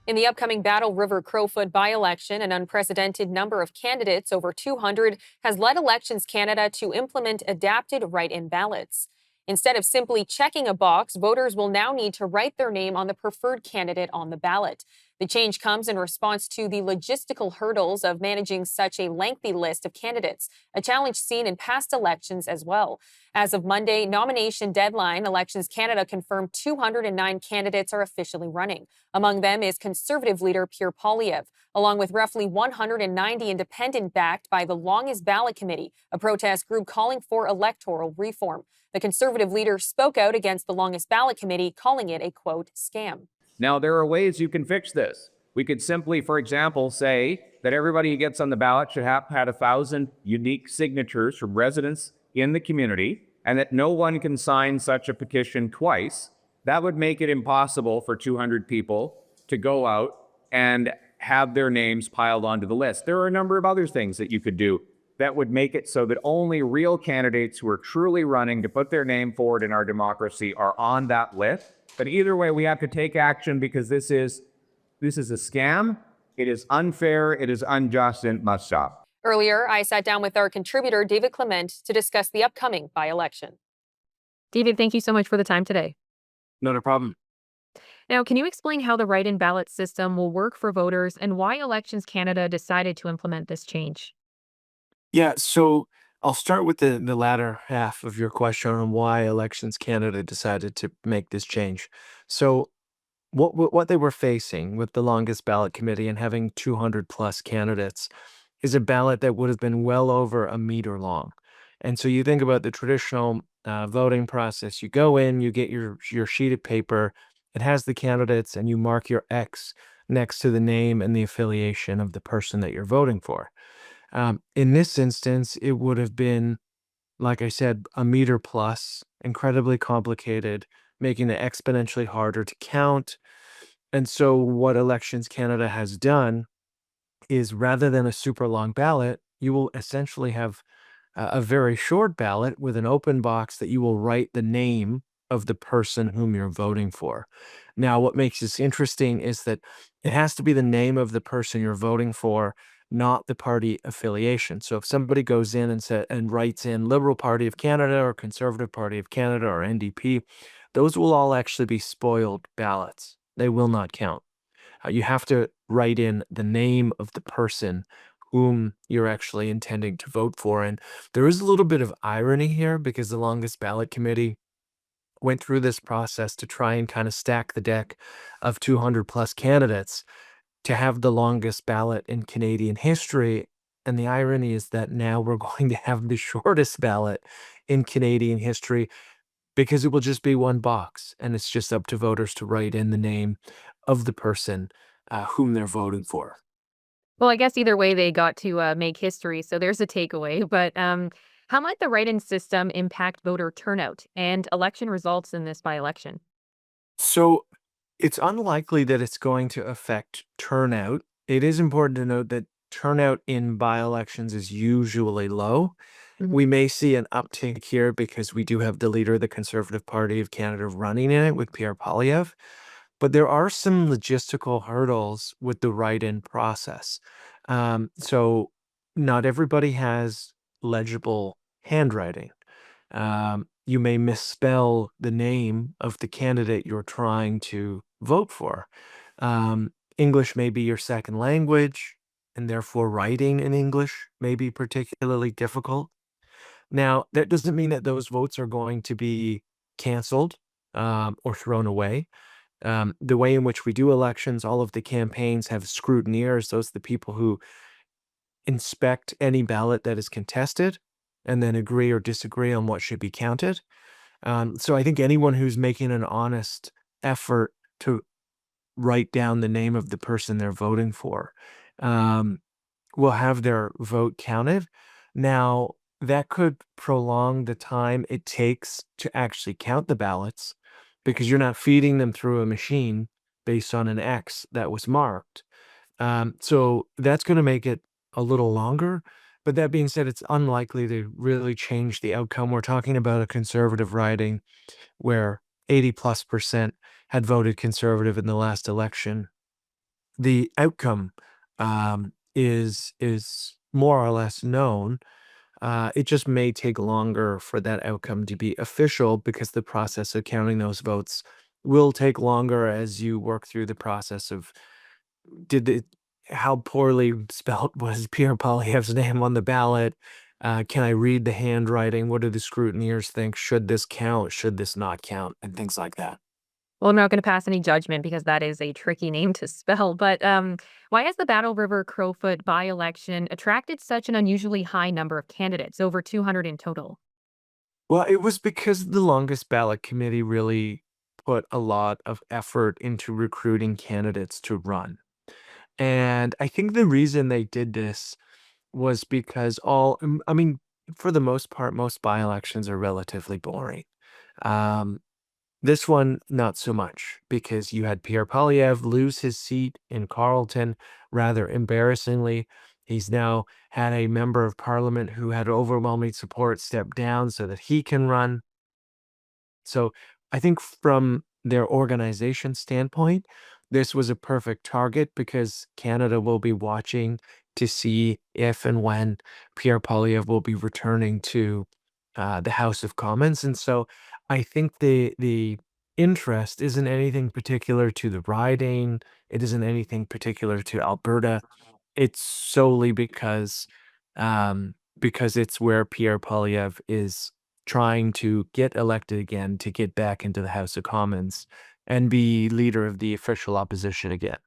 In the upcoming Battle River-Crowfoot by-election, an unprecedented number of candidates, over 200, has led Elections Canada to implement adapted write-in ballots. Instead of simply checking a box, voters will now need to write their name on the preferred candidate on the ballot. The change comes in response to the logistical hurdles of managing such a lengthy list of candidates, a challenge seen in past elections as well. As of Monday, nomination deadline, Elections Canada confirmed 209 candidates are officially running. Among them is Conservative leader Pierre Poilievre, along with roughly 190 independent backed by the Longest Ballot Committee, a protest group calling for electoral reform. The Conservative leader spoke out against the Longest Ballot Committee, calling it a, quote, scam. Now, there are ways you can fix this. We could simply, for example, say that everybody who gets on the ballot should have had 1,000 unique signatures from residents in the community, and that no one can sign such a petition twice. That would make it impossible for 200 people to go out and have their names piled onto the list. There are a number of other things that you could do that would make it so that only real candidates who are truly running to put their name forward in our democracy are on that list. But either way, we have to take action because this is a scam. It is unfair, it is unjust, and it must stop. Earlier, I sat down with our contributor, David Clement, to discuss the upcoming by-election. David, thank you so much for the time today. Not a problem. Now, can you explain how the write-in ballot system will work for voters and why Elections Canada decided to implement this change? Yeah, so I'll start with the latter half of your question on why Elections Canada decided to make this change. So what they were facing with the longest ballot committee and having 200 plus candidates is a ballot that would have been well over a meter long. And so you think about the traditional voting process. You go in, you get your sheet of paper. It has the candidates, and you mark your X next to the name and the affiliation of the person that you're voting for. In this instance, it would have been, like I said, a meter plus, incredibly complicated, making it exponentially harder to count. And so what Elections Canada has done is, rather than a super long ballot, you will essentially have a very short ballot with an open box that you will write the name of the person whom you're voting for. Now, what makes this interesting is that it has to be the name of the person you're voting for, not the party affiliation. So if somebody goes in and writes in Liberal Party of Canada or Conservative Party of Canada or NDP, those will all actually be spoiled ballots. They will not count. You have to write in the name of the person whom you're actually intending to vote for. And there is a little bit of irony here because the longest ballot committee went through this process to try and kind of stack the deck of 200 plus candidates to have the longest ballot in Canadian history. And the irony is that now we're going to have the shortest ballot in Canadian history because it will just be one box, and it's just up to voters to write in the name of the person whom they're voting for. Well, I guess either way, they got to make history, so there's a takeaway. But how might the write-in system impact voter turnout and election results in this by-election? So it's unlikely that it's going to affect turnout. It is important to note that turnout in by-elections is usually low. Mhm. We may see an uptick here because we do have the leader of the Conservative Party of Canada running in it with Pierre Poilievre. But there are some logistical hurdles with the write-in process. So not everybody has legible handwriting. You may misspell the name of the candidate you're trying to vote for. English may be your second language, and therefore writing in English may be particularly difficult. Now, that doesn't mean that those votes are going to be canceled or thrown away. The way in which we do elections, all of the campaigns have scrutineers. Those are the people who inspect any ballot that is contested and then agree or disagree on what should be counted. So I think anyone who's making an honest effort to write down the name of the person they're voting for will have their vote counted. Now, that could prolong the time it takes to actually count the ballots because you're not feeding them through a machine based on an X that was marked. So that's going to make it a little longer. But that being said, it's unlikely to really change the outcome. We're talking about a conservative riding where 80+% had voted conservative in the last election. the outcome is more or less known. It just may take longer for that outcome to be official because the process of counting those votes will take longer as you work through the process of did it how poorly spelt was Pierre Poilievre's name on the ballot? Can I read the handwriting? What do the scrutineers think? Should this count? Should this not count? And things like that. Well, I'm not going to pass any judgment because that is a tricky name to spell. But why has the Battle River Crowfoot by-election attracted such an unusually high number of candidates, over 200 in total? Well, it was because the longest ballot committee really put a lot of effort into recruiting candidates to run. And I think the reason they did this was because I mean, for the most part, most by-elections are relatively boring. Um, this one, not so much, because you had Pierre Poilievre lose his seat in Carleton rather embarrassingly. He's now had a member of parliament who had overwhelming support step down so that he can run. So I think from their organization standpoint, this was a perfect target because Canada will be watching to see if and when Pierre Poilievre will be returning to the House of Commons. And so I think the interest isn't anything particular to the riding. It isn't anything particular to Alberta. It's solely because it's where Pierre Poilievre is trying to get elected again to get back into the House of Commons and be leader of the official opposition again.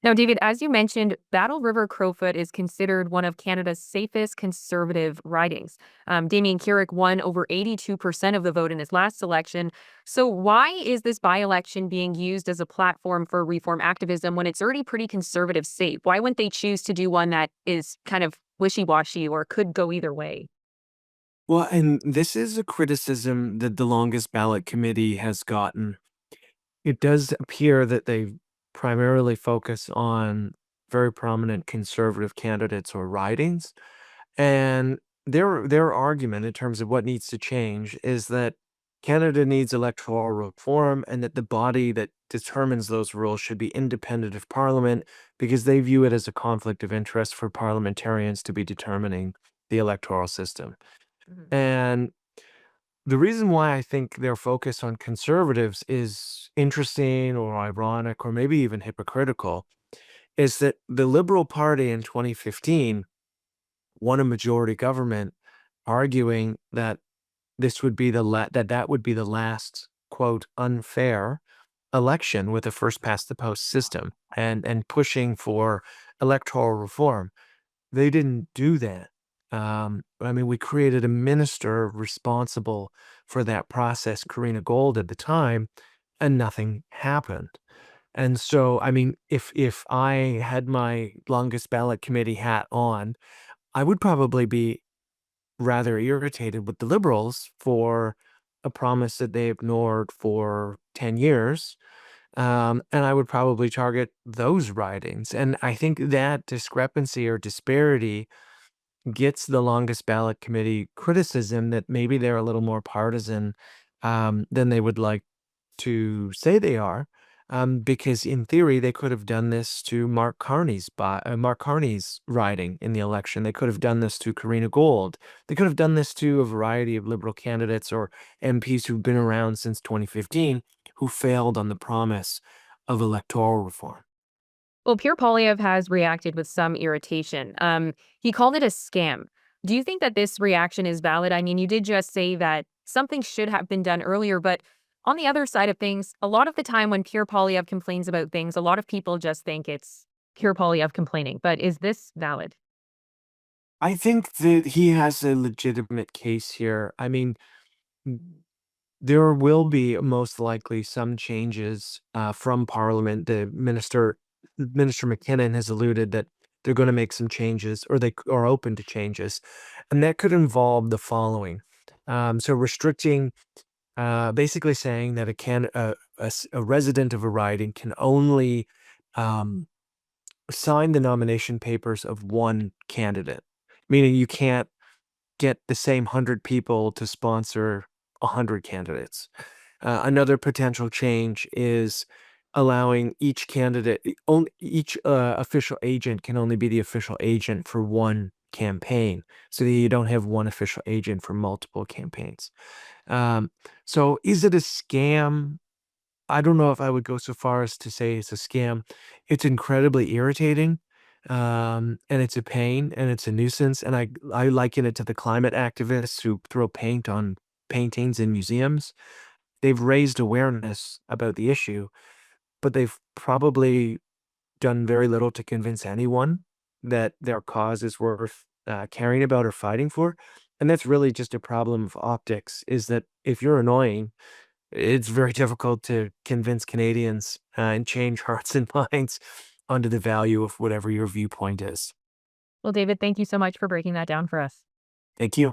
Now, David, as you mentioned, Battle River Crowfoot is considered one of Canada's safest conservative ridings. Damien Carrick won over 82% of the vote in his last election. So, why is this by election being used as a platform for reform activism when it's already pretty conservative safe? Why wouldn't they choose to do one that is kind of wishy washy or could go either way? Well, and this is a criticism that the longest ballot committee has gotten. It does appear that they primarily focus on very prominent conservative candidates or ridings. And their argument in terms of what needs to change is that Canada needs electoral reform and that the body that determines those rules should be independent of Parliament because they view it as a conflict of interest for parliamentarians to be determining the electoral system. Mhm. And the reason why I think their focus on conservatives is interesting or ironic or maybe even hypocritical is that the Liberal Party in 2015 won a majority government arguing that this would be that would be the last quote unfair election with a first past the post system and pushing for electoral reform. They didn't do that. I mean, we created a minister responsible for that process, Karina Gold at the time, and nothing happened. And so, I mean, if I had my longest ballot committee hat on, I would probably be rather irritated with the Liberals for a promise that they ignored for 10 years. And I would probably target those ridings. And I think that discrepancy or disparity gets the longest ballot committee criticism that maybe they're a little more partisan than they would like to say they are, because in theory they could have done this to Mark Carney's riding in the election. They could have done this to Karina Gold. They could have done this to a variety of Liberal candidates or MPs who've been around since 2015 who failed on the promise of electoral reform. Well, Pierre Poilievre has reacted with some irritation. He called it a scam. Do you think that this reaction is valid? I mean, you did just say that something should have been done earlier, but on the other side of things, a lot of the time when Pierre Poilievre complains about things, a lot of people just think it's Pierre Poilievre complaining. But is this valid? I think that he has a legitimate case here. I mean, there will be most likely some changes from Parliament. Minister McKinnon has alluded that they're going to make some changes, or they are open to changes, and that could involve the following. So restricting, basically saying that a resident of a riding can only um, sign the nomination papers of one candidate, meaning you can't get the same 100 people to sponsor 100 candidates. Another potential change is allowing each candidate, each official agent can only be the official agent for one campaign, so that you don't have one official agent for multiple campaigns. So is it a scam? I don't know if I would go so far as to say it's a scam. It's incredibly irritating, and it's a pain, and it's a nuisance, and I liken it to the climate activists who throw paint on paintings in museums. They've raised awareness about the issue, but they've probably done very little to convince anyone that their cause is worth caring about or fighting for. And that's really just a problem of optics, is that if you're annoying, it's very difficult to convince Canadians and change hearts and minds onto the value of whatever your viewpoint is. Well, David, thank you so much for breaking that down for us. Thank you.